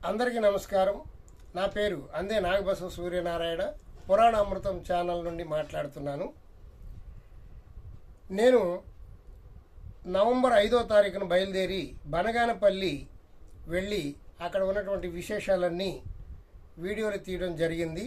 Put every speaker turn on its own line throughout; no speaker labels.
అందరికీ నమస్కారం. నా పేరు అందే నాగబసవ సూర్యనారాయణ. పురాణ అమృతం ఛానల్ నుండి మాట్లాడుతున్నాను. నేను నవంబర్ 5వ తారీఖున బయలుదేరి బనగానపల్లి వెళ్ళి అక్కడ ఉన్నటువంటి విశేషాలన్నీ వీడియోలు తీయడం జరిగింది.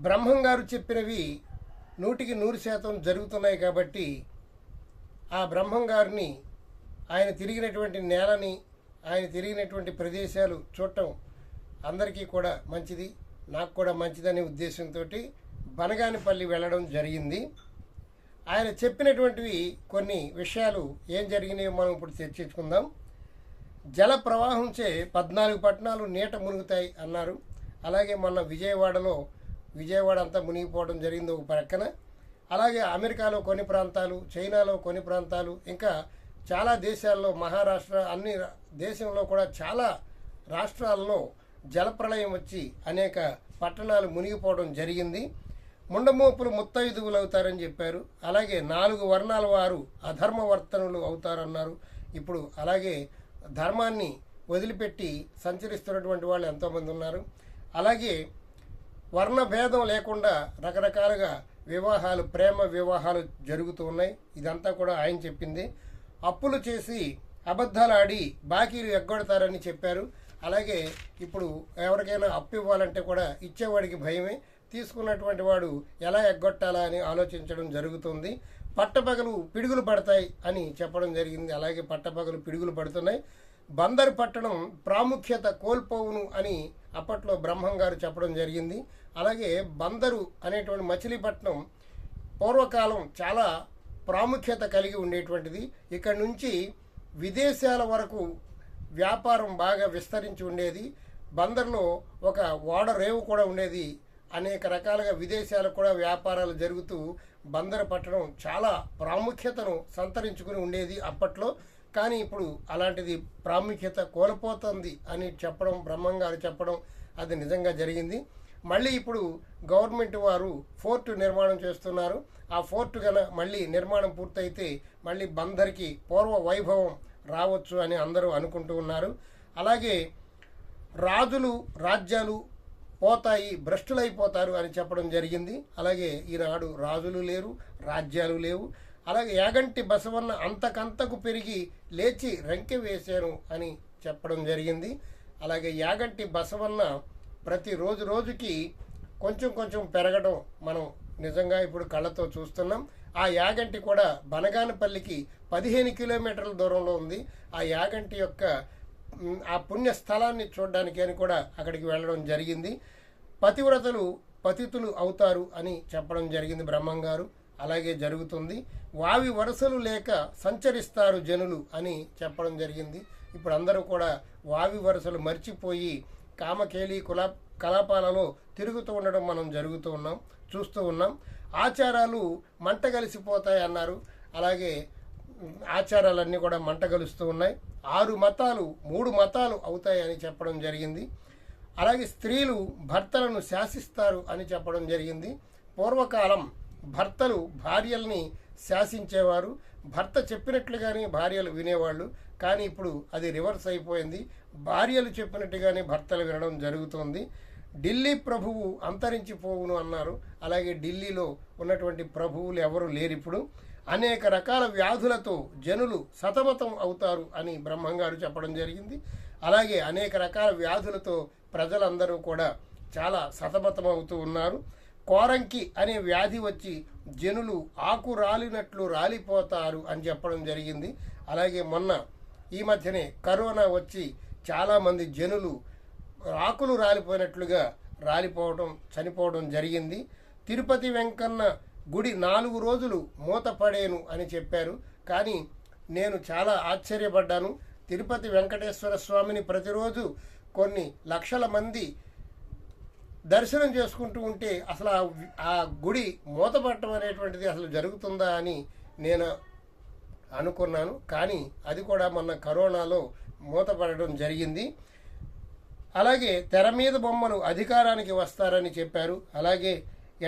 బ్రహ్మంగారు చెప్పినవి 100% జరుగుతున్నాయి కాబట్టి ఆ బ్రహ్మంగారిని, ఆయన తిరిగినటువంటి నేలని, ఆయన తిరిగినటువంటి ప్రదేశాలు చూడటం అందరికీ కూడా మంచిది, నాకు కూడా మంచిదనే ఉద్దేశంతో బనగానపల్లి వెళ్ళడం జరిగింది. ఆయన చెప్పినటువంటివి కొన్ని విషయాలు ఏం జరిగినాయో మనం ఇప్పుడు చర్చించుకుందాం. జల ప్రవాహంచే 14 పట్టణాలు నీట మునుగుతాయి అన్నారు. అలాగే మొన్న విజయవాడ అంతా మునిగిపోవడం జరిగింది ఒక ప్రక్కన. అలాగే అమెరికాలో కొన్ని ప్రాంతాలు, చైనాలో కొన్ని ప్రాంతాలు, ఇంకా చాలా దేశాల్లో, మహారాష్ట్ర, అన్ని దేశంలో కూడా చాలా రాష్ట్రాల్లో జలప్రళయం వచ్చి అనేక పట్టణాలు మునిగిపోవడం జరిగింది. ముండమోపులు ముత్తైదువులు అవుతారని చెప్పారు. అలాగే 4 వర్ణాల వారు అధర్మవర్తనులు అవుతారన్నారు. ఇప్పుడు అలాగే ధర్మాన్ని వదిలిపెట్టి సంచరిస్తున్నటువంటి వాళ్ళు ఎంతోమంది ఉన్నారు. అలాగే వర్ణ భేదం లేకుండా రకరకాలుగా వివాహాలు, ప్రేమ వివాహాలు జరుగుతూ ఉన్నాయి. ఇదంతా కూడా ఆయన చెప్పింది. అప్పులు చేసి అబద్ధాలు ఆడి బాకీలు ఎగ్గొడతారని చెప్పారు. అలాగే ఇప్పుడు ఎవరికైనా అప్పు ఇవ్వాలంటే కూడా ఇచ్చేవాడికి భయమే, తీసుకున్నటువంటి వాడు ఎలా ఎగ్గొట్టాలా అని ఆలోచించడం జరుగుతుంది. పట్టపగలు పిడుగులు పడతాయి అని చెప్పడం జరిగింది. అలాగే పట్టపగలు పిడుగులు పడుతున్నాయి. బందరు పట్టణం ప్రాముఖ్యత కోల్పోవును అని అప్పట్లో బ్రహ్మంగారు చెప్పడం జరిగింది. అలాగే బందరు అనేటువంటి మచిలీపట్నం పూర్వకాలం చాలా ప్రాముఖ్యత కలిగి ఉండేటువంటిది. ఇక్కడి నుంచి విదేశాల వరకు వ్యాపారం బాగా విస్తరించి ఉండేది. బందర్లో ఒక ఓడ రేవు కూడా ఉండేది. అనేక రకాలుగా విదేశాలకు కూడా వ్యాపారాలు జరుగుతూ బందరు పట్టణం చాలా ప్రాముఖ్యతను సంతరించుకుని ఉండేది అప్పట్లో. కానీ ఇప్పుడు అలాంటిది ప్రాముఖ్యత కోల్పోతుంది అని చెప్పడం, బ్రహ్మంగారు చెప్పడం, అది నిజంగా జరిగింది. మళ్ళీ ఇప్పుడు గవర్నమెంట్ వారు ఫోర్టు నిర్మాణం చేస్తున్నారు. ఆ ఫోర్టు మళ్ళీ నిర్మాణం పూర్తయితే మళ్ళీ బందర్కి పూర్వ వైభవం రావచ్చు అని అందరూ అనుకుంటూ ఉన్నారు. అలాగే రాజులు, రాజ్యాలు పోతాయి, భ్రష్టులైపోతారు అని చెప్పడం జరిగింది. అలాగే ఈనాడు రాజులు లేరు, రాజ్యాలు లేవు. అలాగే యాగంటి బసవన్న అంతకంతకు పెరిగి లేచి రంకె వేశాను అని చెప్పడం జరిగింది. అలాగే యాగంటి బసవన్న ప్రతి రోజుకి కొంచెం పెరగడం మనం నిజంగా ఇప్పుడు కళ్ళతో చూస్తున్నాం. ఆ యాగంటి కూడా బనగానపల్లికి 15 కిలోమీటర్ల దూరంలో ఉంది. ఆ యాగంటి యొక్క ఆ పుణ్య స్థలాన్ని చూడడానికి అని కూడా అక్కడికి వెళ్ళడం జరిగింది. పతివ్రతలు పతితులు అవుతారు అని చెప్పడం జరిగింది బ్రహ్మంగారు. అలాగే జరుగుతుంది. వావి వరసలు లేక సంచరిస్తారు జనులు అని చెప్పడం జరిగింది. ఇప్పుడు అందరూ కూడా వావి వరసలు మర్చిపోయి కామకేలి కలాపాలలో తిరుగుతూ ఉండడం మనం చూస్తూ ఉన్నాం. ఆచారాలు మంట కలిసిపోతాయి అన్నారు. అలాగే ఆచారాలన్నీ కూడా మంట కలుస్తూ ఉన్నాయి. 6 మతాలు 3 మతాలు అవుతాయి అని చెప్పడం జరిగింది. అలాగే స్త్రీలు భర్తలను శాసిస్తారు అని చెప్పడం జరిగింది. పూర్వకాలం భర్తలు భార్యల్ని శాసించేవారు, భర్త చెప్పినట్లుగానే భార్యలు వినేవాళ్ళు. కానీ ఇప్పుడు అది రివర్స్ అయిపోయింది. భార్యలు చెప్పినట్టుగానే భర్తలు వినడం జరుగుతోంది. ఢిల్లీ ప్రభువు అంతరించిపోవును అన్నారు. అలాగే ఢిల్లీలో ఉన్నటువంటి ప్రభువులు ఎవరు లేరు ఇప్పుడు. అనేక రకాల వ్యాధులతో జనులు సతమతం అవుతారు అని బ్రహ్మంగారు చెప్పడం జరిగింది. అలాగే అనేక రకాల వ్యాధులతో ప్రజలందరూ కూడా చాలా సతమతం అవుతూ ఉన్నారు. కోరంకి అనే వ్యాధి వచ్చి జనులు ఆకు రాలినట్లు రాలిపోతారు అని చెప్పడం జరిగింది. అలాగే మొన్న ఈ మధ్యనే కరోనా వచ్చి చాలామంది జనులు ఆకులు రాలిపోయినట్లుగా చనిపోవడం జరిగింది. తిరుపతి వెంకన్న గుడి 4 రోజులు మూతపడేను అని చెప్పారు. కానీ నేను చాలా ఆశ్చర్యపడ్డాను. తిరుపతి వెంకటేశ్వర స్వామిని ప్రతిరోజు కొన్ని లక్షల మంది దర్శనం చేసుకుంటూ ఉంటే అసలు ఆ గుడి మూతపడటం అనేటువంటిది అసలు జరుగుతుందా అని నేను అనుకున్నాను. కానీ అది కూడా మొన్న కరోనాలో మూతపడడం జరిగింది. అలాగే తెర మీద బొమ్మలు అధికారానికి వస్తారని చెప్పారు. అలాగే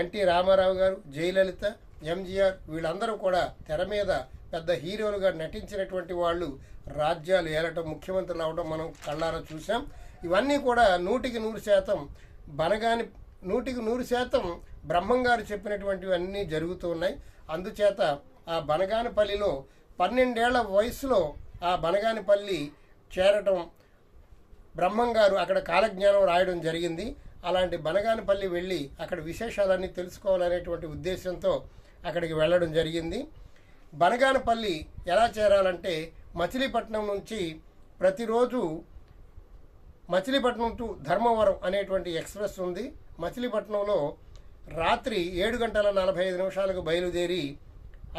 ఎన్టీ రామారావు గారు, జయలలిత, ఎంజీఆర్ వీళ్ళందరూ కూడా తెర మీద పెద్ద హీరోలుగా నటించినటువంటి వాళ్ళు రాజ్యాలు ఏలటం, ముఖ్యమంత్రులు అవడం మనం కళ్ళారా చూసాం. ఇవన్నీ కూడా 100% బనగాని 100% బ్రహ్మంగారు చెప్పినటువంటివన్నీ జరుగుతూ ఉన్నాయి. అందుచేత ఆ బనగానపల్లిలో 12 ఏళ్ల వయసులో ఆ బనగానపల్లి చేరటం, బ్రహ్మంగారు అక్కడ కాలజ్ఞానం రాయడం జరిగింది. అలాంటి బనగానపల్లి వెళ్ళి అక్కడ విశేషాలన్నీ తెలుసుకోవాలనేటువంటి ఉద్దేశంతో అక్కడికి వెళ్ళడం జరిగింది. బనగానపల్లి ఎలా చేరాలంటే మచిలీపట్నం నుంచి ప్రతిరోజు మచిలీపట్నం టు ధర్మవరం అనేటువంటి ఎక్స్ప్రెస్ ఉంది. మచిలీపట్నంలో రాత్రి 7:45 బయలుదేరి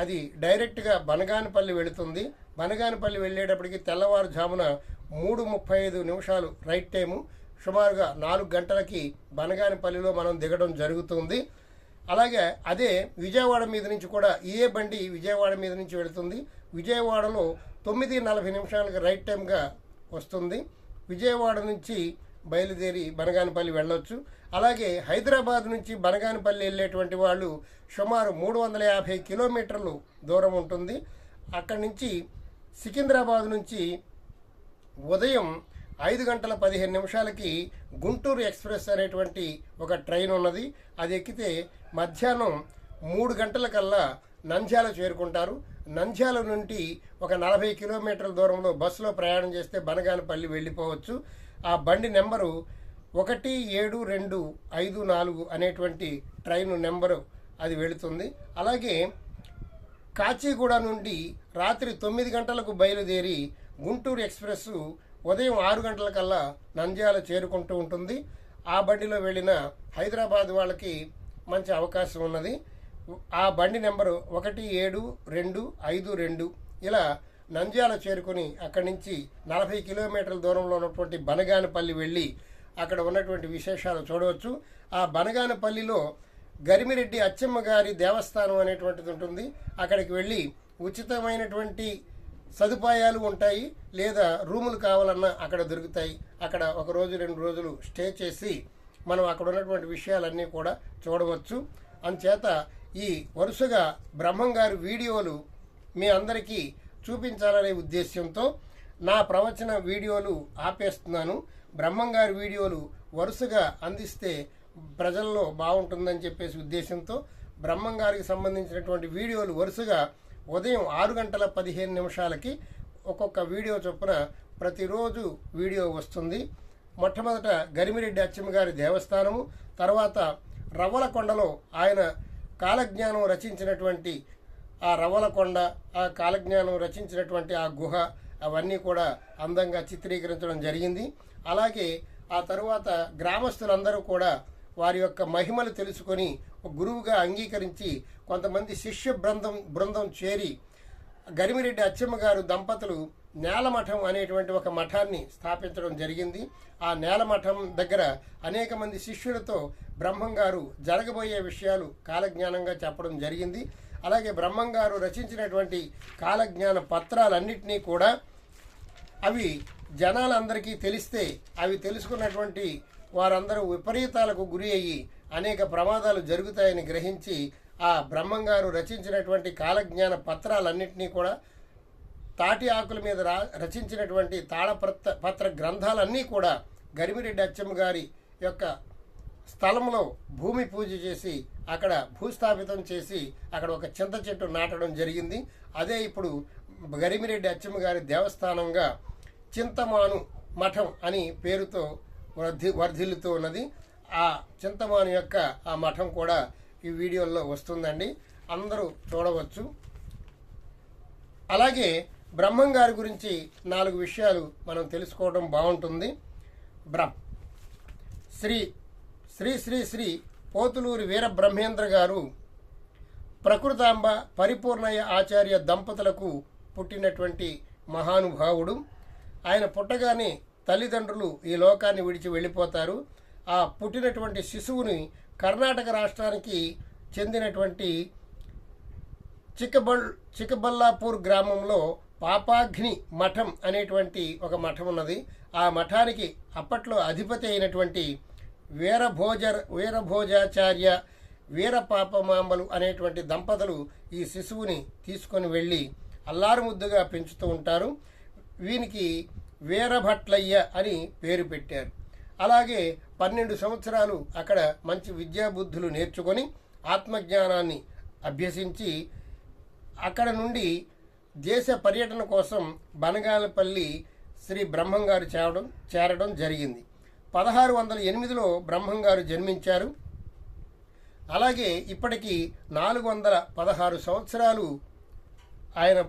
అది డైరెక్ట్గా బనగానపల్లి వెళుతుంది. బనగానపల్లి వెళ్ళేటప్పటికి తెల్లవారుజామున 3:35 రైట్ టైము. సుమారుగా 4 గంటలకి బనగానపల్లిలో మనం దిగడం జరుగుతుంది. అలాగే అదే విజయవాడ మీద నుంచి కూడా ఇదే బండి విజయవాడ మీద నుంచి వెళుతుంది. విజయవాడలో 9:40 రైట్ టైంగా వస్తుంది. విజయవాడ నుంచి బయలుదేరి బనగానపల్లి వెళ్ళొచ్చు. అలాగే హైదరాబాద్ నుంచి బనగానపల్లి వెళ్ళేటువంటి వాళ్ళు సుమారు 350 కిలోమీటర్లు దూరం ఉంటుంది. అక్కడి నుంచి సికింద్రాబాద్ నుంచి ఉదయం 5:15 గుంటూరు ఎక్స్ప్రెస్ అనేటువంటి ఒక ట్రైన్ ఉన్నది. అది ఎక్కితే మధ్యాహ్నం 3 గంటలకల్లా నంద్యాల చేరుకుంటారు. నంద్యాల నుండి ఒక 40 కిలోమీటర్ల దూరంలో బస్సులో ప్రయాణం చేస్తే బనగానపల్లి వెళ్ళిపోవచ్చు. ఆ బండి నెంబరు 17254 అనేటువంటి ట్రైన్ నెంబరు అది వెళుతుంది. అలాగే కాచిగూడ నుండి రాత్రి 9 గంటలకు బయలుదేరి గుంటూరు ఎక్స్ప్రెస్ ఉదయం 6 గంటలకల్లా నంద్యాల చేరుకుంటూ ఉంటుంది. ఆ బండిలో వెళ్ళిన హైదరాబాద్ వాళ్ళకి మంచి అవకాశం ఉన్నది. ఆ బండి నెంబరు 17252. ఇలా నంద్యాల చేరుకుని అక్కడి నుంచి 40 కిలోమీటర్ల దూరంలో ఉన్నటువంటి బనగానపల్లి వెళ్ళి అక్కడ ఉన్నటువంటి విశేషాలు చూడవచ్చు. ఆ బనగానపల్లిలో గరిమిరెడ్డి అచ్చమ్మ గారి దేవస్థానం అనేటువంటిది ఉంటుంది. అక్కడికి వెళ్ళి ఉచితమైనటువంటి సదుపాయాలు ఉంటాయి, లేదా రూములు కావాలన్నా అక్కడ దొరుకుతాయి. అక్కడ 1 రోజు 2 రోజులు స్టే చేసి మనం అక్కడ ఉన్నటువంటి విషయాలన్నీ కూడా చూడవచ్చు. అందుచేత ఈ వరుసగా బ్రహ్మంగారి వీడియోలు మీ అందరికీ చూపించాలనే ఉద్దేశంతో నా ప్రవచన వీడియోలు ఆపేస్తున్నాను. బ్రహ్మంగారి వీడియోలు వరుసగా అందిస్తే ప్రజల్లో బాగుంటుందని చెప్పేసి ఉద్దేశంతో బ్రహ్మంగారికి సంబంధించినటువంటి వీడియోలు వరుసగా ఉదయం 6:15 ఒక్కొక్క వీడియో చొప్పున ప్రతిరోజు వీడియో వస్తుంది. మొట్టమొదట గరిమిరెడ్డి అచ్చమ్మ గారి దేవస్థానము, తర్వాత రవ్వలకొండలో ఆయన కాలజ్ఞానం రచించినటువంటి ఆ రవ్వలకొండ, ఆ కాలజ్ఞానం రచించినటువంటి ఆ గుహ, అవన్నీ కూడా అందంగా చిత్రీకరించడం జరిగింది. అలాగే ఆ తరువాత గ్రామస్తులందరూ కూడా వారి యొక్క మహిమలు తెలుసుకొని ఒక గురువుగా అంగీకరించి కొంతమంది శిష్య బృందం చేరి గరిమిరెడ్డి అచ్చమ్మ గారు దంపతులు నేలమఠం అనేటువంటి ఒక మఠాన్ని స్థాపించడం జరిగింది. ఆ నేలమఠం దగ్గర అనేక మంది శిష్యులతో బ్రహ్మంగారు జరగబోయే విషయాలు కాలజ్ఞానంగా చెప్పడం జరిగింది. అలాగే బ్రహ్మంగారు రచించినటువంటి కాలజ్ఞాన పత్రాలన్నింటినీ కూడా అవి జనాలందరికీ తెలిస్తే అవి తెలుసుకున్నటువంటి వారందరూ విపరీతాలకు గురి అయ్యి అనేక ప్రమాదాలు జరుగుతాయని గ్రహించి ఆ బ్రహ్మంగారు రచించినటువంటి కాలజ్ఞాన పత్రాలన్నింటినీ కూడా తాటి ఆకుల మీద రచించినటువంటి తాళపత్ర గ్రంథాలన్నీ కూడా గరిమిరెడ్డి అచ్చమ్మ గారి యొక్క స్థలంలో భూమి పూజ చేసి అక్కడ భూస్థాపితం చేసి అక్కడ ఒక చింత చెట్టు నాటడం జరిగింది. అదే ఇప్పుడు గరిమిరెడ్డి అచ్చమ్మ గారి దేవస్థానంగా చింతమాను మఠం అని పేరుతో వర్ధిల్లుతూ ఉన్నది. ఆ చింతమాను యొక్క ఆ మఠం కూడా ఈ వీడియోలో వస్తుందండి, అందరూ చూడవచ్చు. అలాగే బ్రహ్మంగారి గురించి 4 విషయాలు మనం తెలుసుకోవడం బాగుంటుంది. శ్రీ శ్రీ శ్రీ శ్రీ పోతులూరి వీరబ్రహ్మేంద్ర గారు ప్రకృతాంబ పరిపూర్ణయ్య ఆచార్య దంపతులకు పుట్టినటువంటి మహానుభావుడు. ఆయన పుట్టగానే తల్లిదండ్రులు ఈ లోకాన్ని విడిచి వెళ్ళిపోతారు. ఆ పుట్టినటువంటి శిశువుని కర్ణాటక రాష్ట్రానికి చెందినటువంటి చిక్కబల్లాపూర్ గ్రామంలో పాపాగ్ని మఠం అనేటువంటి ఒక మఠం ఉన్నది. ఆ మఠానికి అప్పట్లో అధిపతి అయినటువంటి వీరభోజాచార్య వీరపాపమాంబలు అనేటువంటి దంపతులు ఈ శిశువుని తీసుకొని వెళ్ళి అల్లారుముద్దుగా పెంచుతూ ఉంటారు. వీనికి వీరభట్లయ్య అని పేరు పెట్టారు. అలాగే 12 సంవత్సరాలు అక్కడ మంచి విద్యాబుద్ధులు నేర్చుకొని ఆత్మజ్ఞానాన్ని అభ్యసించి అక్కడ నుండి దేశ పర్యటన కోసం బనగానపల్లి శ్రీ బ్రహ్మంగారు చేరడం జరిగింది. 1608లో బ్రహ్మంగారు జన్మించారు. అలాగే ఇప్పటికి 416 సంవత్సరాలు ఆయన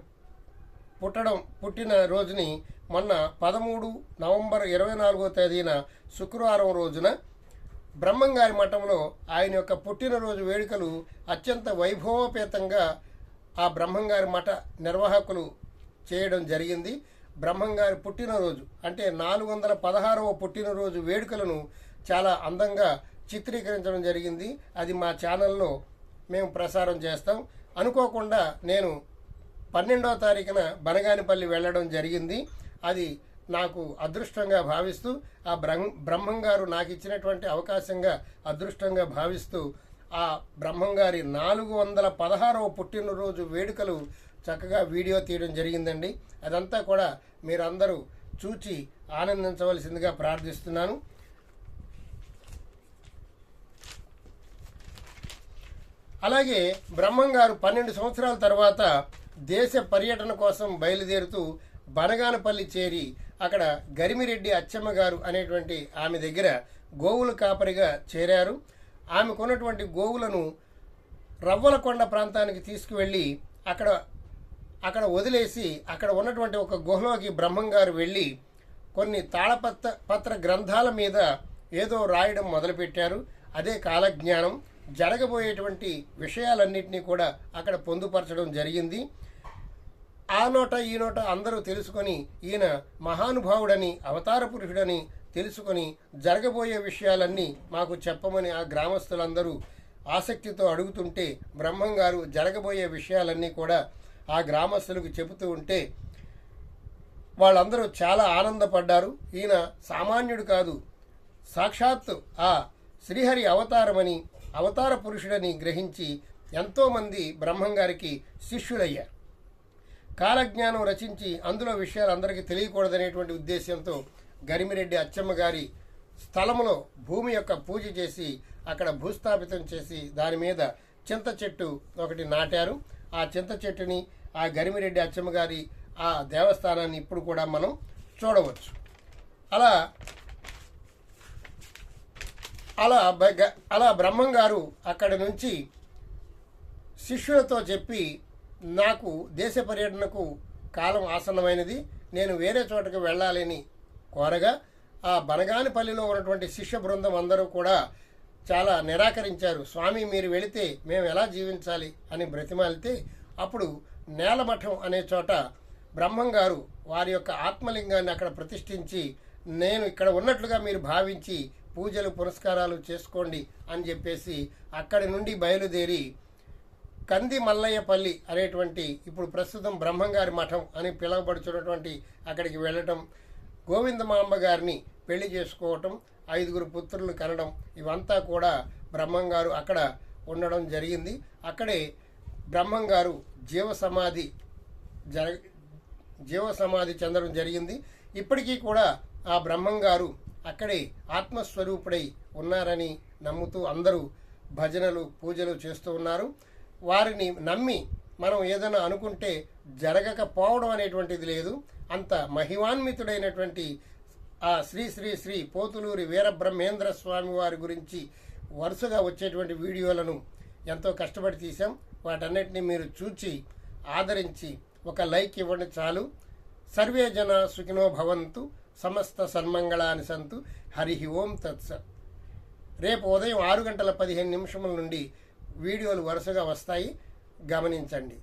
పుట్టిన రోజుని మొన్న 13 నవంబర్ 24వ తేదీన శుక్రవారం రోజున బ్రహ్మంగారి మఠంలో ఆయన యొక్క పుట్టినరోజు వేడుకలు అత్యంత వైభవోపేతంగా ఆ బ్రహ్మంగారి మఠ నిర్వాహకులు చేయడం జరిగింది. బ్రహ్మంగారి పుట్టినరోజు అంటే 416వ పుట్టినరోజు వేడుకలను చాలా అందంగా చిత్రీకరించడం జరిగింది. అది మా ఛానల్లో మేము ప్రసారం చేస్తాం. అనుకోకుండా నేను 12వ తారీఖున బనగానపల్లి వెళ్ళడం జరిగింది. అది నాకు అదృష్టంగా భావిస్తూ ఆ బ్రహ్మంగారు నాకు ఇచ్చినటువంటి అవకాశంగా అదృష్టంగా భావిస్తూ ఆ బ్రహ్మంగారి 416వ పుట్టినరోజు వేడుకలు చక్కగా వీడియో తీయడం జరిగిందండి. అదంతా కూడా మీరందరూ చూచి ఆనందించవలసిందిగా ప్రార్థిస్తున్నాను. అలాగే బ్రహ్మంగారు 12 సంవత్సరాల తర్వాత దేశ పర్యటన కోసం బయలుదేరుతూ బనగానపల్లి చేరి అక్కడ గరిమిరెడ్డి అచ్చమ్మ గారు అనేటువంటి ఆమె దగ్గర గోవుల కాపరిగా చేరారు. ఆమెకున్నటువంటి గోవులను రవ్వలకొండ ప్రాంతానికి తీసుకువెళ్ళి అక్కడ వదిలేసి అక్కడ ఉన్నటువంటి ఒక గుహలోకి బ్రహ్మంగారు వెళ్ళి కొన్ని తాళపత్ర గ్రంథాల మీద ఏదో రాయడం మొదలుపెట్టారు. అదే కాలజ్ఞానం. జరగబోయేటువంటి విషయాలన్నింటినీ కూడా అక్కడ పొందుపరచడం జరిగింది. ఆ నోట ఈ నోట అందరూ తెలుసుకొని ఈయన మహానుభావుడని అవతార పురుషుడని తెలుసుకొని జరగబోయే విషయాలన్నీ మాకు చెప్పమని ఆ గ్రామస్తులందరూ ఆసక్తితో అడుగుతుంటే బ్రహ్మంగారు జరగబోయే విషయాలన్నీ కూడా ఆ గ్రామస్తులకు చెబుతూ ఉంటే వాళ్ళందరూ చాలా ఆనందపడ్డారు. ఈయన సామాన్యుడు కాదు, సాక్షాత్తు ఆ శ్రీహరి అవతారమని అవతార పురుషుడని గ్రహించి ఎంతోమంది బ్రహ్మంగారికి శిష్యులయ్యారు. కాలజ్ఞానం రచించి అందులో విషయాలు అందరికీ తెలియకూడదనేటువంటి ఉద్దేశంతో గరిమిరెడ్డి అచ్చమ్మ గారి స్థలంలో భూమి యొక్క పూజ చేసి అక్కడ భూస్థాపితం చేసి దాని మీద చింత చెట్టు ఒకటి నాటారు. ఆ చింత చెట్టుని ఆ గరిమిరెడ్డి అచ్చమ్మ గారి ఆ దేవస్థానాన్ని ఇప్పుడు కూడా మనం చూడవచ్చు. అలా బ్రహ్మంగారు అక్కడి నుంచి శిష్యులతో చెప్పి నాకు దేశ పర్యటనకు కాలం ఆసన్నమైనది, నేను వేరే చోటకు వెళ్ళాలని కోరగా ఆ బనగానపల్లిలో ఉన్నటువంటి శిష్య బృందం అందరూ కూడా చాలా నిరాకరించారు. స్వామి మీరు వెళితే మేము ఎలా జీవించాలి అని బ్రతిమాలితే అప్పుడు నేలమఠం అనే చోట బ్రహ్మంగారు వారి యొక్క ఆత్మలింగాన్ని అక్కడ ప్రతిష్ఠించి నేను ఇక్కడ ఉన్నట్లుగా మీరు భావించి పూజలు పురస్కారాలు చేసుకోండి అని చెప్పేసి అక్కడి నుండి బయలుదేరి కంది మల్లయ్యపల్లి అనేటువంటి ఇప్పుడు ప్రస్తుతం బ్రహ్మంగారి మఠం అని పిలువబడుతున్నటువంటి అక్కడికి వెళ్ళటం, గోవిందమాంబ గారిని పెళ్లి చేసుకోవటం, 5 పుత్రులు కనడం, ఇవంతా కూడా బ్రహ్మంగారు అక్కడ ఉండడం జరిగింది. అక్కడే బ్రహ్మంగారు జీవసమాధి చెందడం జరిగింది. ఇప్పటికీ కూడా ఆ బ్రహ్మంగారు అక్కడే ఆత్మస్వరూపుడై ఉన్నారని నమ్ముతూ అందరూ భజనలు పూజలు చేస్తూ ఉన్నారు. వారిని నమ్మి మనం ఏదైనా అనుకుంటే జరగకపోవడం అనేటువంటిది లేదు. అంత మహిమాన్వితుడైనటువంటి ఆ శ్రీ శ్రీ శ్రీ పోతులూరి వీరబ్రహ్మేంద్ర స్వామి వారి గురించి వరుసగా వచ్చేటువంటి వీడియోలను ఎంతో కష్టపడి తీసాం. వాటన్నిటిని మీరు చూచి ఆదరించి ఒక లైక్ ఇవ్వండి చాలు. సర్వే జన సుఖినో భవంతు, సమస్త సన్మంగళాని సంతు. హరి ఓం తత్సత్. రేపు ఉదయం 6:15 నుండి వీడియోలు వరుసగా వస్తాయి, గమనించండి.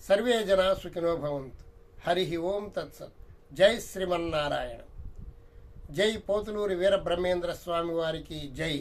సర్వే జన సుఖినో భవంతు. హరి ఓం తత్సత్. జై శ్రీమన్నారాయణ. జై పోతులూరి వీరబ్రహ్మేంద్ర స్వామి వారికి జై.